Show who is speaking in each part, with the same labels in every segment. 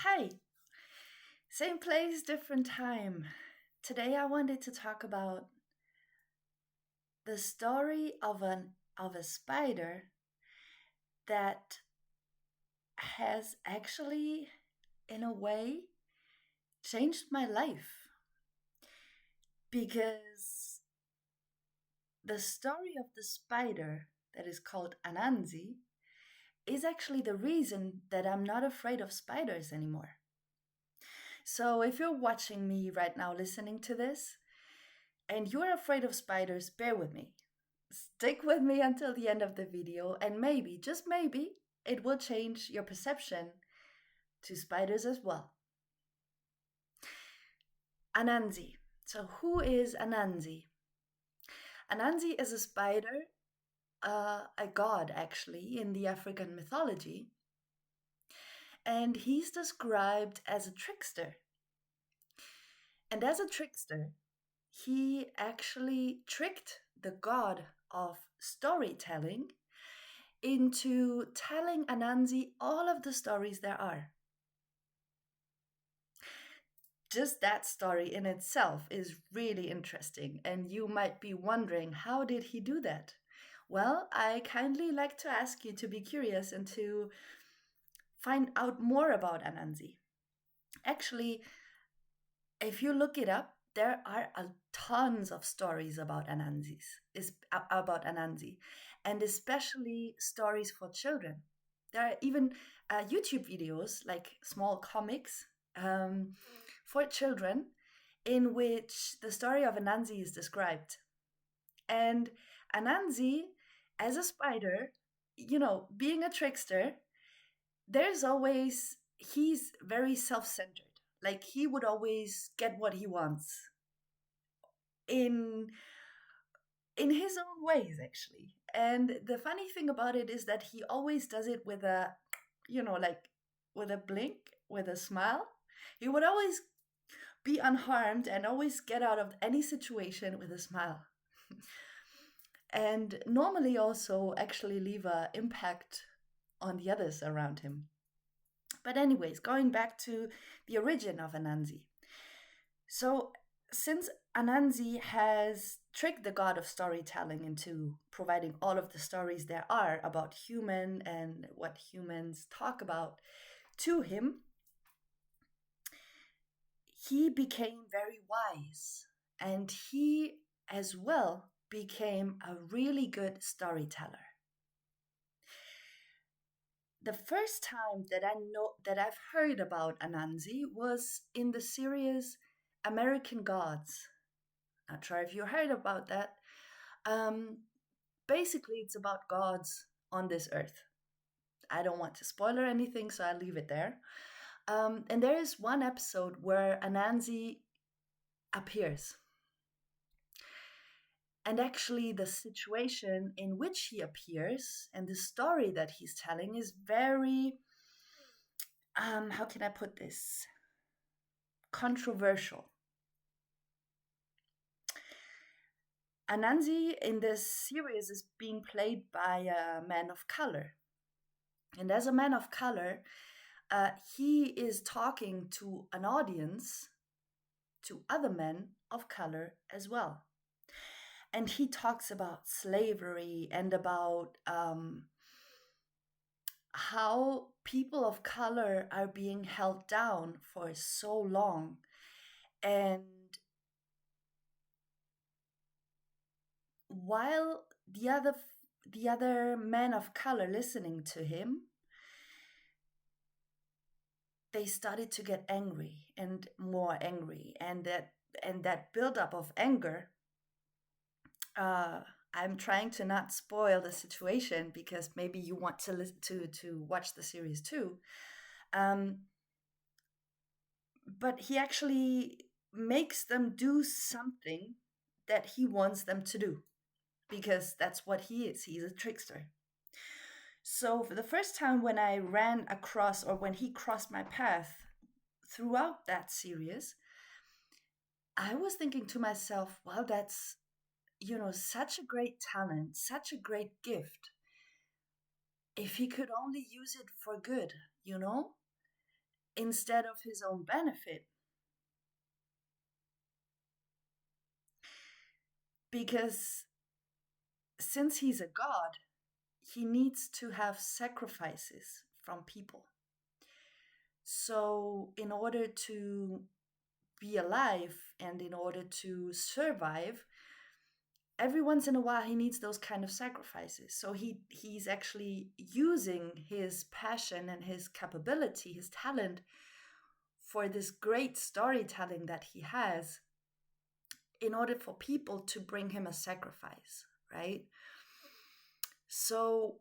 Speaker 1: Hi, same place, different time. Today I wanted to talk about the story of a spider that has actually in a way changed my life because the story of the spider that is called Anansi is actually the reason that I'm not afraid of spiders anymore. So if you're watching me right now listening to this and you're afraid of spiders, bear with me. Stick with me until the end of the video, and maybe, just maybe, it will change your perception to spiders as well. Anansi. So, who is Anansi? Anansi is a spider, a god actually, in the African mythology, and he's described as a trickster. And as a trickster, he actually tricked the god of storytelling into telling Anansi all of the stories there are. Just that story in itself is really interesting, and you might be wondering, how did he do that? Well, I kindly like to ask you to be curious and to find out more about Anansi. Actually, if you look it up, there are tons of stories about Anansi, and especially stories for children. There are even YouTube videos, like small comics um, for children, in which the story of Anansi is described. And Anansi, as a spider, being a trickster, he's very self centered. Like he would always get what he wants in in his own ways, actually. And the funny thing about it is that he always does it with like with a blink, with a smile. He would always be unharmed and always get out of any situation with a smile. And normally also actually leave an impact on the others around him. But, anyways, going back to the origin of Anansi. So, since Anansi has tricked the god of storytelling into providing all of the stories there are about human and what humans talk about to him, he became very wise, and he as well became a really good storyteller. The first time that I've heard about Anansi was in the series American Gods. Not sure if you heard about that. Um, Basically, it's about gods on this earth. I don't want to spoil or anything, so I'll leave it there. And there is one episode where Anansi appears. And actually, the situation in which he appears and the story that he's telling is very, how can I put this? Controversial. Anansi in this series is being played by a man of color. And as a man of color, he is talking to an audience, to other men of color as well. And he talks about slavery and about how people of color are being held down for so long. And while the other men of color listening to him, they started to get angry and more angry, and that buildup of anger. uh I'm trying to not spoil the situation because maybe you want to listen to watch the series too. um but he actually makes them do something that he wants them to do, because that's what he is. He's a trickster. So for the first time when I ran across, or when he crossed my path throughout that series, I was thinking to myself, well, that's, such a great talent, such a great gift. If he could only use it for good, you know? instead of his own benefit. Because since he's a god, he needs to have sacrifices from people. So, in order to be alive and in order to survive, every once in a while he needs those kind of sacrifices. So he's actually using his passion and his capability, his talent for this great storytelling that he has in order for people to bring him a sacrifice, right? So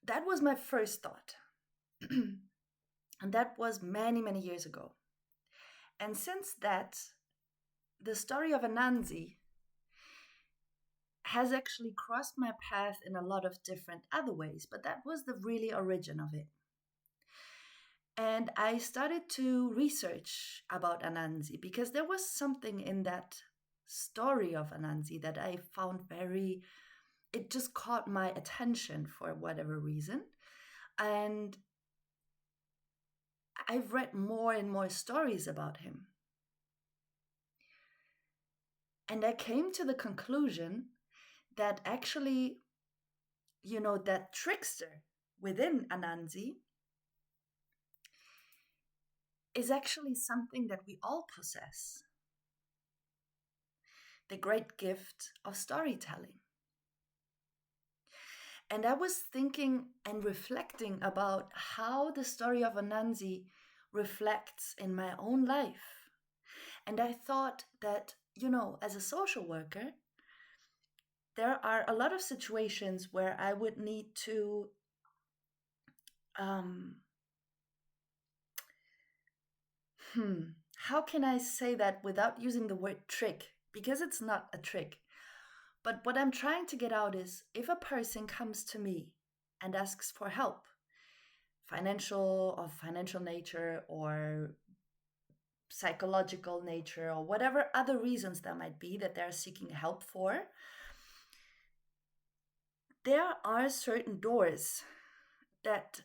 Speaker 1: that was my first thought. And that was many, many years ago. And since that, the story of Anansi has actually crossed my path in a lot of different other ways, but that was the really origin of it. And I started to research about Anansi because there was something in that story of Anansi that I found very, it just caught my attention for whatever reason. And I've read more and more stories about him. And I came to the conclusion that actually, that trickster within Anansi is actually something that we all possess, the great gift of storytelling. And I was thinking and reflecting about how the story of Anansi reflects in my own life. And I thought that, as a social worker, there are a lot of situations where I would need to um, how can I say that without using the word trick? Because it's not a trick. But what I'm trying to get out is if a person comes to me and asks for help, financial nature or psychological nature or whatever other reasons there might be that they're seeking help for, there are certain doors that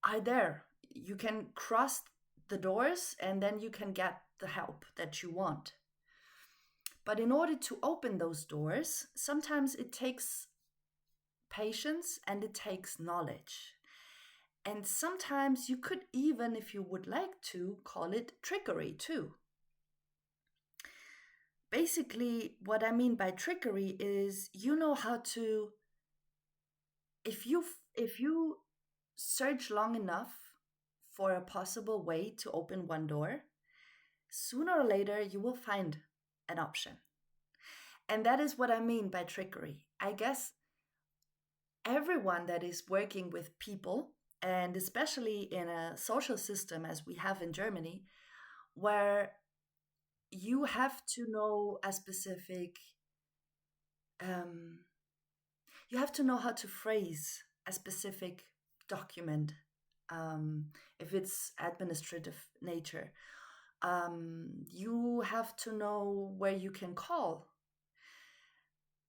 Speaker 1: are there. You can cross the doors and then you can get the help that you want. But in order to open those doors, sometimes it takes patience and it takes knowledge. And sometimes you could even, if you would like to, call it trickery too. Basically, what I mean by trickery is you know how to, if you search long enough for a possible way to open one door, sooner or later you will find an option. And that is what I mean by trickery. I guess everyone that is working with people, and especially in a social system as we have in Germany, where you have to know a specific, um, you have to know how to phrase a specific document, if it's administrative nature. You have to know where you can call.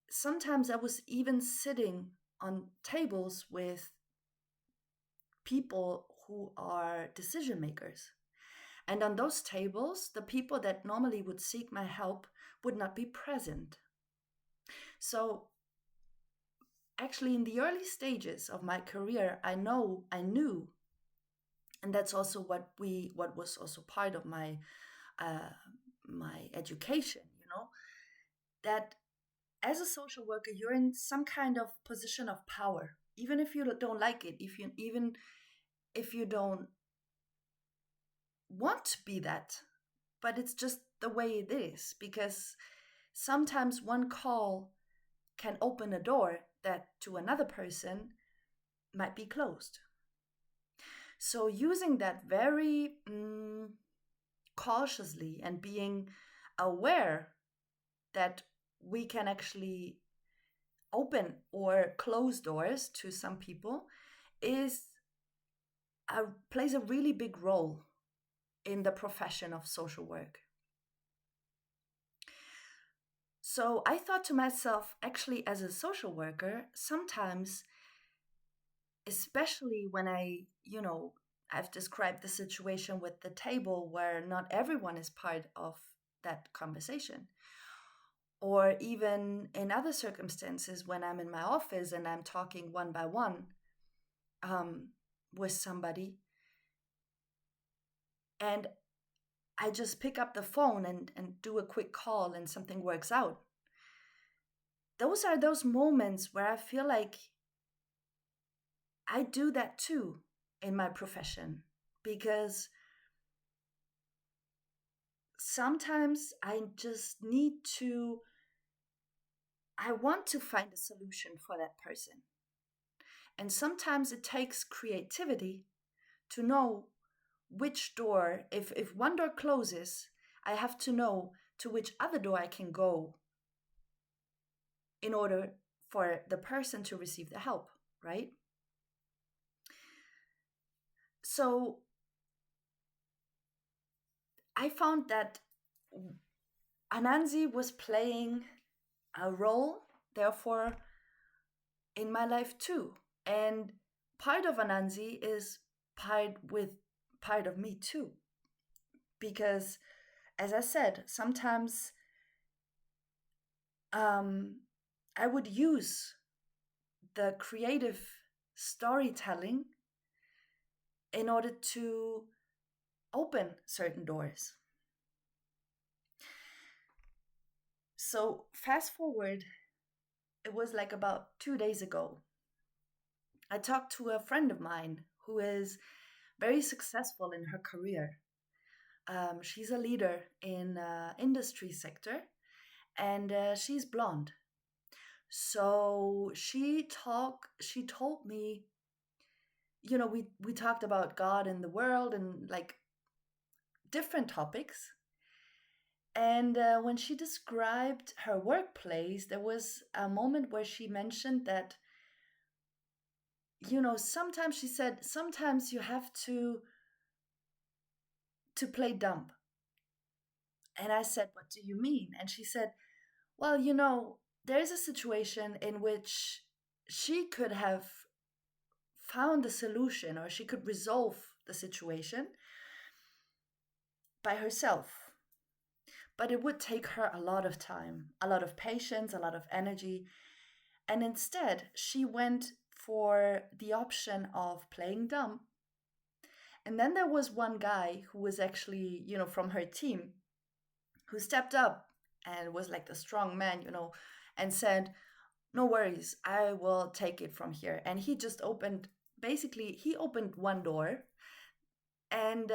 Speaker 1: Sometimes I was even sitting on tables with people who are decision makers. And on those tables, the people that normally would seek my help would not be present. So, actually, in the early stages of my career, I knew, and that's also what was also part of uh, my education, that as a social worker, you're in some kind of position of power, even if you don't like it, even if you don't want to be that, but it's just the way it is, because sometimes one call can open a door that to another person might be closed. So using that very cautiously and being aware that we can actually open or close doors to some people plays a really big role in the profession of social work. So I thought to myself, actually, as a social worker, sometimes, especially when I, I've described the situation with the table where not everyone is part of that conversation. Or even in other circumstances when I'm in my office and I'm talking one by one um, with somebody, and I just pick up the phone and do a quick call and something works out. Those are those moments where I feel like I do that too in my profession, because sometimes I just need to, I want to find a solution for that person. And sometimes it takes creativity to know which door, if one door closes, I have to know to which other door I can go in order for the person to receive the help, right? So I found that Anansi was playing a role, therefore, in my life too. And part of Anansi is part of me too. Because as I said, sometimes um, I would use the creative storytelling in order to open certain doors. So, fast forward, it was like about 2 days ago. I talked to a friend of mine who is very successful in her career. She's a leader in industry sector, and she's blonde. So she told me, we talked about God and the world and like different topics. And when she described her workplace, there was a moment where she mentioned that, sometimes she said, sometimes you have to play dumb. And I said, what do you mean? And she said, well, there's a situation in which she could have found a solution or she could resolve the situation by herself. But it would take her a lot of time, a lot of patience, a lot of energy. And instead, she went for the option of playing dumb. And then there was one guy who was actually, from her team, who stepped up and was like the strong man, and said, no worries, I will take it from here. And he just he opened one door, and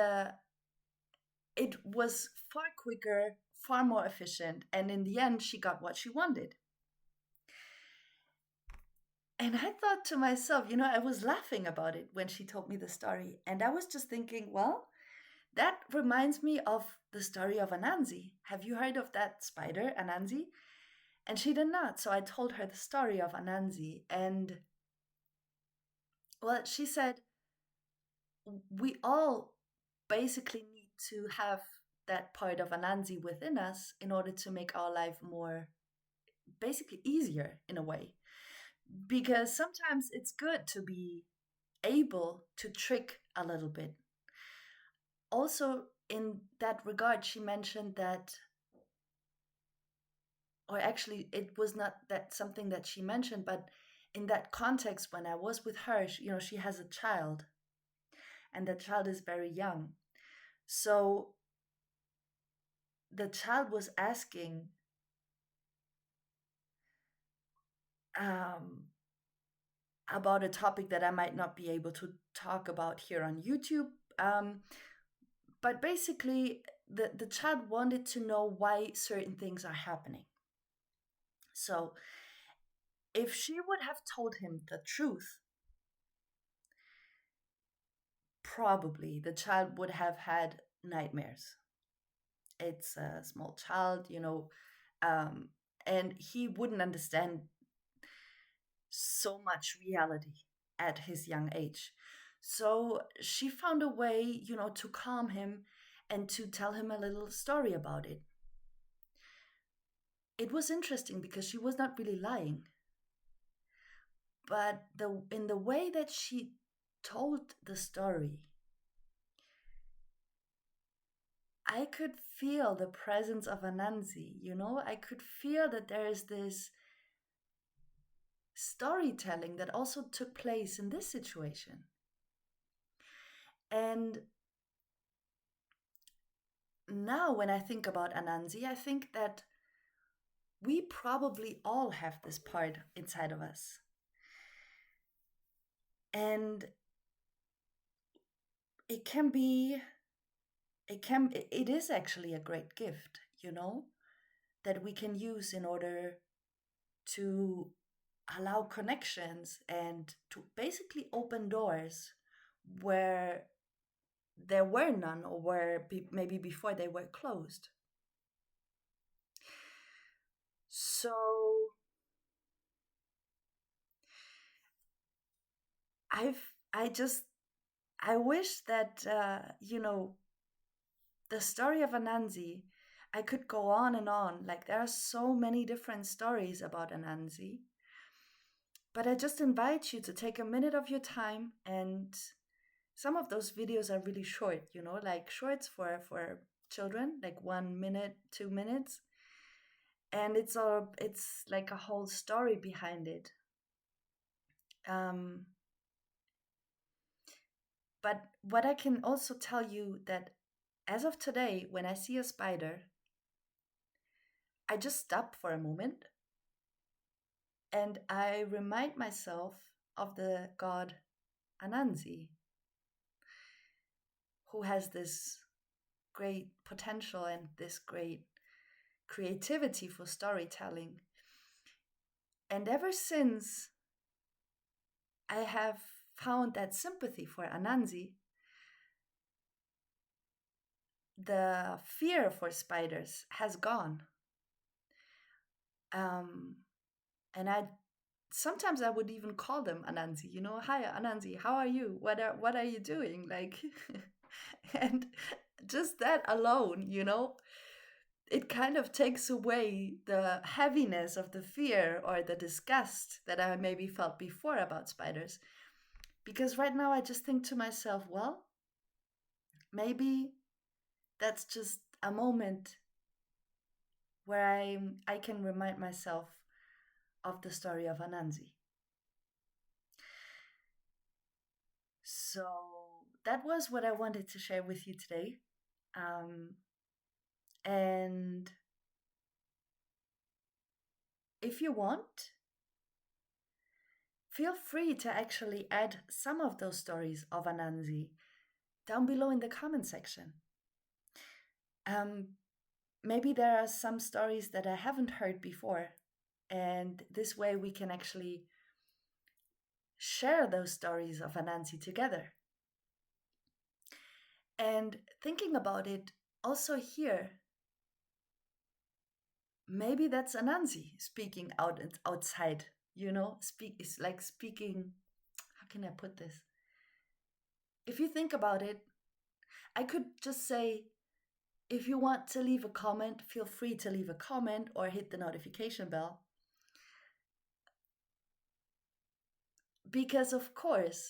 Speaker 1: it was far quicker, far more efficient. And in the end, she got what she wanted. And I thought to myself, I was laughing about it when she told me the story. And I was just thinking, well, that reminds me of the story of Anansi. Have you heard of that spider, Anansi? And she did not. So I told her the story of Anansi. And, well, she said, we all basically need to have that part of Anansi within us in order to make our life more, basically easier in a way. Because sometimes it's good to be able to trick a little bit. Also, in that regard, she mentioned that, or actually, it was not that something that she mentioned, but in that context, when I was with her, she has a child, and the child is very young. So the child was asking, um, about a topic that I might not be able to talk about here on YouTube. But basically, the child wanted to know why certain things are happening. So if she would have told him the truth, probably the child would have had nightmares. It's a small child, um, and he wouldn't understand so much reality at his young age. So she found a way, to calm him and to tell him a little story about it. It was interesting because she was not really lying, but in the way that she told the story, I could feel the presence of Anansi, you know? I could feel that there is this storytelling that also took place in this situation. And now, when I think about Anansi, I think that we probably all have this part inside of us. And it can be, it is actually a great gift, you know, that we can use in order to allow connections and to basically open doors where there were none, or where maybe before they were closed. So I just, I wish that, the story of Anansi, I could go on and on. Like, there are so many different stories about Anansi. But I just invite you to take a minute of your time, and some of those videos are really short, you know, like shorts for children, like 1 minute, 2 minutes. And it's like a whole story behind it. Um, but what I can also tell you that as of today, when I see a spider, I just stop for a moment and I remind myself of the god Anansi, who has this great potential and this great creativity for storytelling. And ever since I have found that sympathy for Anansi, the fear for spiders has gone. Um, and I sometimes I would even call them Anansi. You know, hi Anansi, how are you? What are you doing? Like, and just that alone, you know, it kind of takes away the heaviness of the fear or the disgust that I maybe felt before about spiders. Because right now I just think to myself, well, maybe that's just a moment where I can remind myself of the story of Anansi. So that was what I wanted to share with you today. Um, and if you want, feel free to actually add some of those stories of Anansi down below in the comment section. Um, Maybe there are some stories that I haven't heard before, and this way we can actually share those stories of Anansi together. And thinking about it, also here, maybe that's Anansi speaking outside. You know, speak is like speaking. How can I put this? If you think about it, I could just say, if you want to leave a comment, feel free to leave a comment or hit the notification bell. Because, of course,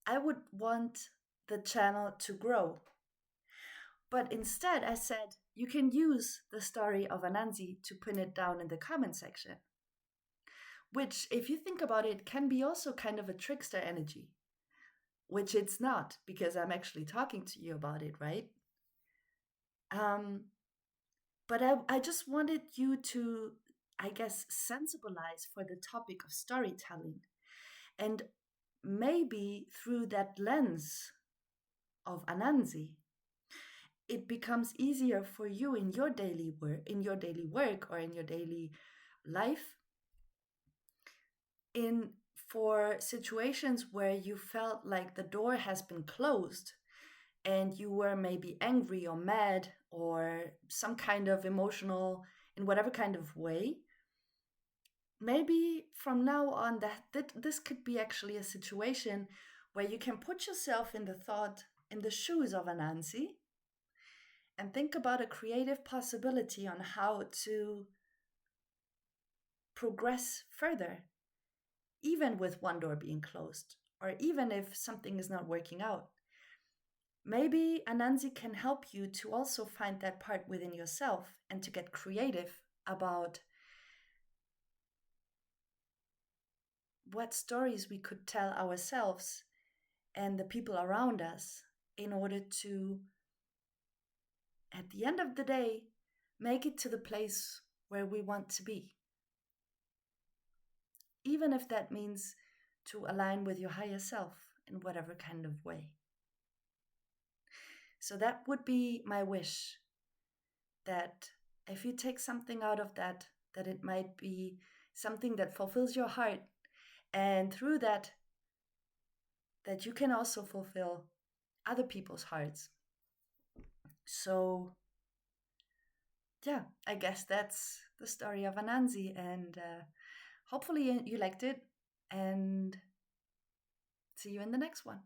Speaker 1: I would want the channel to grow. But instead, I said, you can use the story of Anansi to pin it down in the comment section. Which, if you think about it, can be also kind of a trickster energy. Which it's not, because I'm actually talking to you about it, right? But I just wanted you to, I guess, sensibilize for the topic of storytelling. And maybe through that lens of Anansi, it becomes easier for you in your daily work or in your daily life, in for situations where you felt like the door has been closed and you were maybe angry or mad or some kind of emotional, in whatever kind of way. Maybe from now on, that this could be actually a situation where you can put yourself in the thought, in the shoes of Anansi, and think about a creative possibility on how to progress further, even with one door being closed, or even if something is not working out. Maybe Anansi can help you to also find that part within yourself and to get creative about what stories we could tell ourselves and the people around us in order to, at the end of the day, make it to the place where we want to be. Even if that means to align with your higher self in whatever kind of way. So that would be my wish, that if you take something out of that, that it might be something that fulfills your heart, and through that, that you can also fulfill other people's hearts. So yeah, I guess that's the story of Anansi, and hopefully you liked it, and see you in the next one.